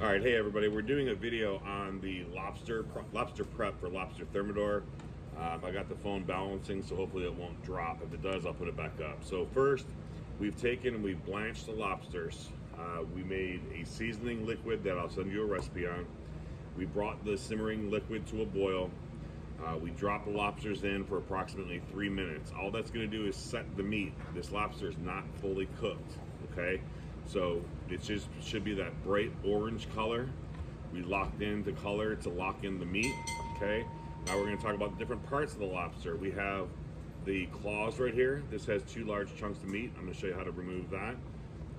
All right, hey everybody, we're doing a video on the lobster prep for lobster thermador. I got the phone balancing, so hopefully it won't drop. If it does, I'll put it back up. So first, we've taken and we've blanched the lobsters. We made a seasoning liquid that I'll send you a recipe on. We brought the simmering liquid to a boil. We dropped the lobsters in for approximately 3 minutes. All that's going to do is set the meat. This lobster is not fully cooked, okay? So it just should be that bright orange color. We locked in the color to lock in the meat, okay? Now we're going to talk about the different parts of the lobster. We have the claws right here. This has 2 large chunks of meat. I'm going to show you how to remove that.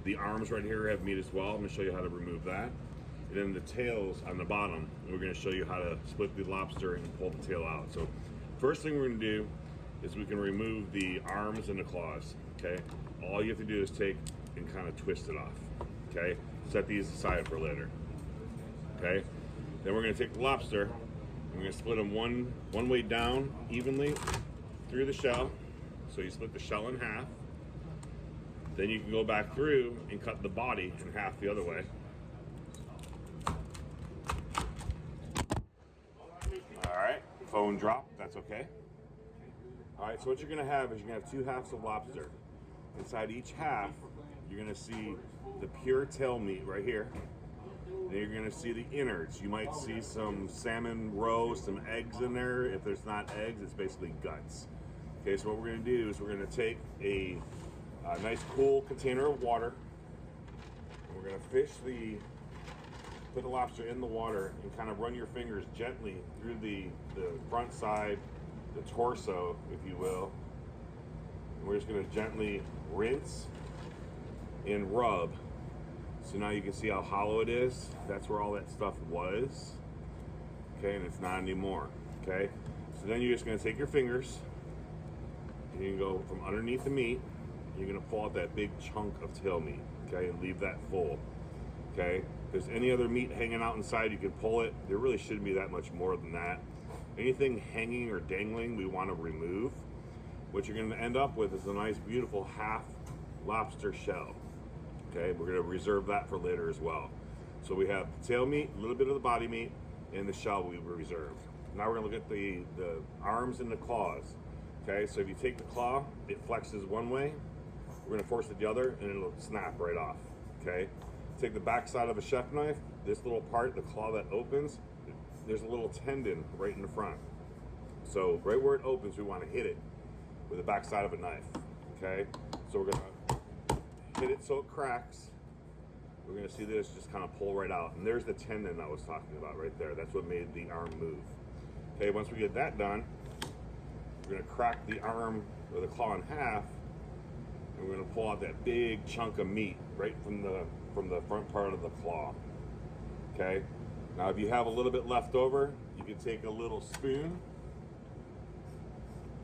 The arms right here have meat as well. I'm going to show you how to remove that. And then the tails on the bottom, we're going to show you how to split the lobster and pull the tail out. So first thing we're going to do is we can remove the arms and the claws, okay? All you have to do is take and kind of twist it off, okay? Set these aside for later, okay? Then we're going to take the lobster and we're going to split them one way down evenly through the shell. So you split the shell in half. Then you can go back through and cut the body in half the other way. All right, phone drop, that's okay. All right, so what you're gonna have is you're gonna have 2 halves of lobster. Inside each half, you're gonna see the pure tail meat right here. Then you're gonna see the innards. You might see some salmon roe, some eggs in there. If there's not eggs, it's basically guts. Okay, so what we're gonna do is we're gonna take a nice cool container of water, and we're gonna put the lobster in the water and kind of run your fingers gently through the front side, the torso, if you will. And we're just gonna gently rinse and rub. So now you can see how hollow it is. That's where all that stuff was. Okay, and it's not anymore, okay? So then you're just gonna take your fingers and you can go from underneath the meat. You're gonna pull out that big chunk of tail meat, okay, and leave that full, okay? If there's any other meat hanging out inside, you can pull it. There really shouldn't be that much more than that. Anything hanging or dangling, we want to remove. What you're going to end up with is a nice, beautiful half lobster shell. Okay, we're going to reserve that for later as well. So we have the tail meat, a little bit of the body meat, and the shell we reserved. Now we're going to look at the arms and the claws. Okay, so if you take the claw, it flexes one way. We're going to force it the other, and it'll snap right off. Okay. Take the back side of a chef knife, this little part, the claw that opens, there's a little tendon right in the front. So right where it opens, we want to hit it with the back side of a knife, okay? So we're gonna hit it so it cracks. We're gonna see this just kind of pull right out. And there's the tendon I was talking about right there. That's what made the arm move. Okay, once we get that done, we're gonna crack the arm or the claw in half, and we're gonna pull out that big chunk of meat right from the front part of the claw. Okay, now if you have a little bit left over, you can take a little spoon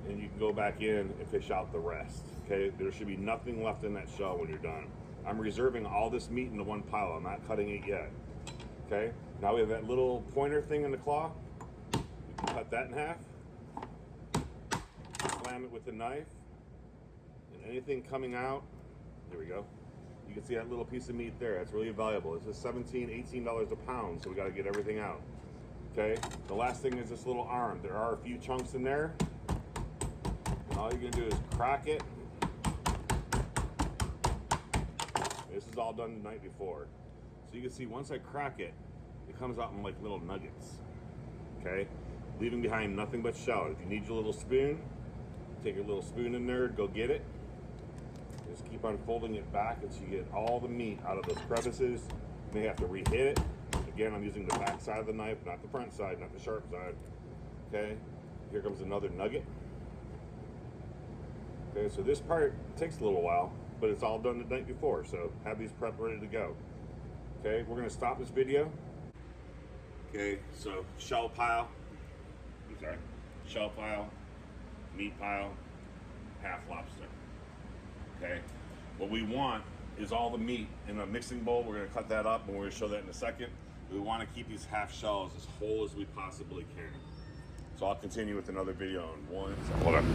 and you can go back in and fish out the rest. Okay, there should be nothing left in that shell when you're done. I'm reserving all this meat into one pile. I'm not cutting it yet. Okay, now we have that little pointer thing in the claw. We can cut that in half, slam it with the knife, and anything coming out, there we go. You can see that little piece of meat there. That's really valuable. This is $17, $18 a pound, so we got to get everything out. Okay. The last thing is this little arm. There are a few chunks in there. And all you're gonna do is crack it. This is all done the night before. So you can see once I crack it, it comes out in like little nuggets. Okay. Leaving behind nothing but shell. If you need your little spoon, take your little spoon in there, go get it. Just keep on folding it back until you get all the meat out of those crevices. You may have to re-hit it. Again, I'm using the back side of the knife, not the front side, not the sharp side. Okay, here comes another nugget. Okay, so this part takes a little while, but it's all done the night before, so have these prepped ready to go. Okay, we're gonna stop this video. Okay, so shell pile, shell pile, meat pile, half lobster. Okay, what we want is all the meat in a mixing bowl. We're going to cut that up and we're going to show that in a second. We want to keep these half shells as whole as we possibly can. So I'll continue with another video in one second. Hold on.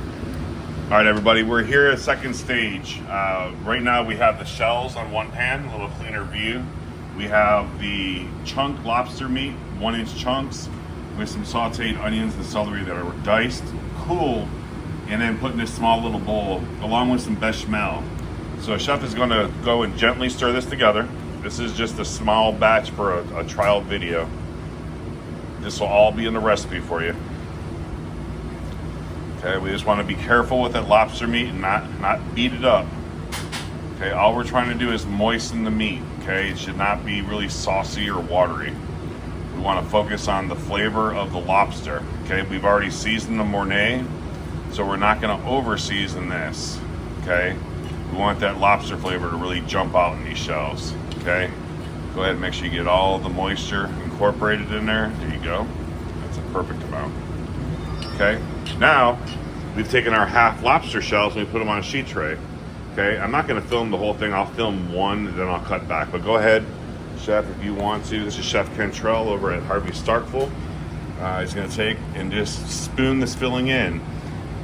All right, everybody, we're here at second stage. Right now we have the shells on one pan, a little cleaner view. we have the chunk lobster meat, 1-inch chunks, with some sauteed onions and celery that are diced, cooled, and then put in this small little bowl along with some bechamel. So chef is going to go and gently stir this together. This is just a small batch for a trial video. This will all be in the recipe for you. Okay, we just want to be careful with that lobster meat and not beat it up. Okay, all we're trying to do is moisten the meat. Okay, it should not be really saucy or watery. We want to focus on the flavor of the lobster. Okay, we've already seasoned the Mornay, so we're not going to over season this. Okay, we want that lobster flavor to really jump out in these shells. Okay, go ahead and make sure you get all the moisture incorporated in there. There you go. That's a perfect amount. Okay, now we've taken our half lobster shells and we put them on a sheet tray. Okay, I'm not going to film the whole thing. I'll film one and then I'll cut back. But go ahead, chef, if you want to. This is Chef Cantrell over at Harvey Starkville. He's going to take and just spoon this filling in.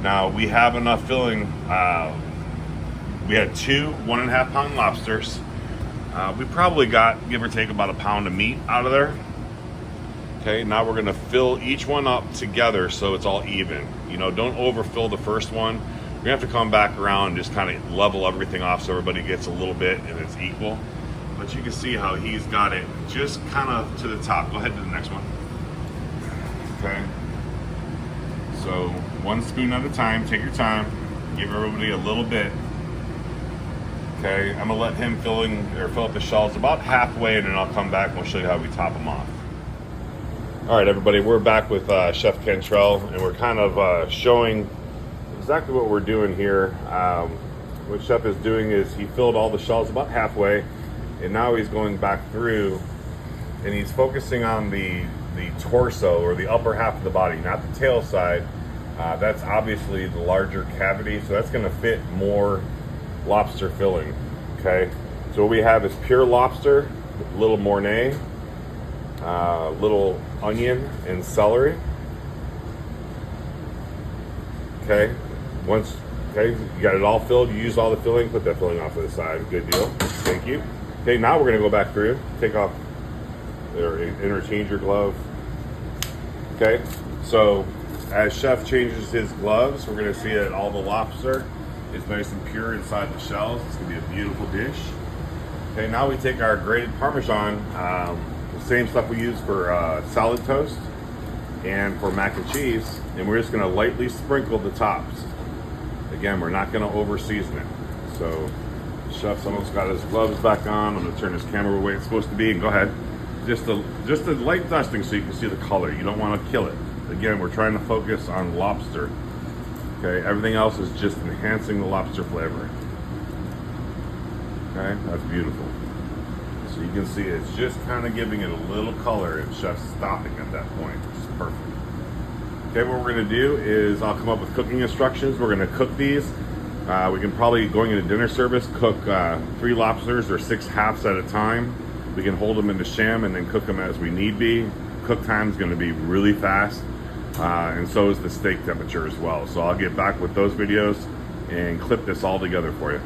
Now we have enough filling. We had 2 1.5 pound lobsters. We probably got, give or take, about a pound of meat out of there. Okay, now we're going to fill each one up together so it's all even. You know, don't overfill the first one. We're going to have to come back around and just kind of level everything off so everybody gets a little bit and it's equal. But you can see how he's got it just kind of to the top. Go ahead to the next one. Okay. So 1 spoon at a time. Take your time. Give everybody a little bit. Okay. I'm gonna let him fill up the shells about halfway, and then I'll come back and we'll show you how we top them off. All right, everybody. We're back with Chef Cantrell, and we're kind of showing exactly what we're doing here. What Chef is doing is he filled all the shells about halfway, and now he's going back through and he's focusing on the torso, or the upper half of the body, not the tail side. That's obviously the larger cavity, so that's going to fit more lobster filling. Okay, so what we have is pure lobster, little Mornay, little onion and celery. Okay, okay, you got it all filled, you used all the filling, put that filling off to the side. Good deal. Thank you. Okay, now we're going to go back through, take off or interchange your glove. Okay, so as Chef changes his gloves, we're going to see that all the lobster is nice and pure inside the shells. It's going to be a beautiful dish. Okay, now we take our grated Parmesan, the same stuff we use for salad toast and for mac and cheese, and we're just going to lightly sprinkle the tops. Again, we're not going to over season it. So Chef's almost got his gloves back on. I'm going to turn his camera the way it's supposed to be, and go ahead. Just a light dusting so you can see the color. You don't want to kill it. Again, we're trying to focus on lobster. Okay, everything else is just enhancing the lobster flavor. Okay, that's beautiful. So you can see it's just kind of giving it a little color, and Chef's stopping at that point, which is perfect. Okay, what we're going to do is I'll come up with cooking instructions. We're going to cook these. We can probably, going into dinner service, cook 3 lobsters or 6 halves at a time. We can hold them in the sham and then cook them as we need be. Cook time is going to be really fast, and so is the steak temperature as well. So I'll get back with those videos and clip this all together for you.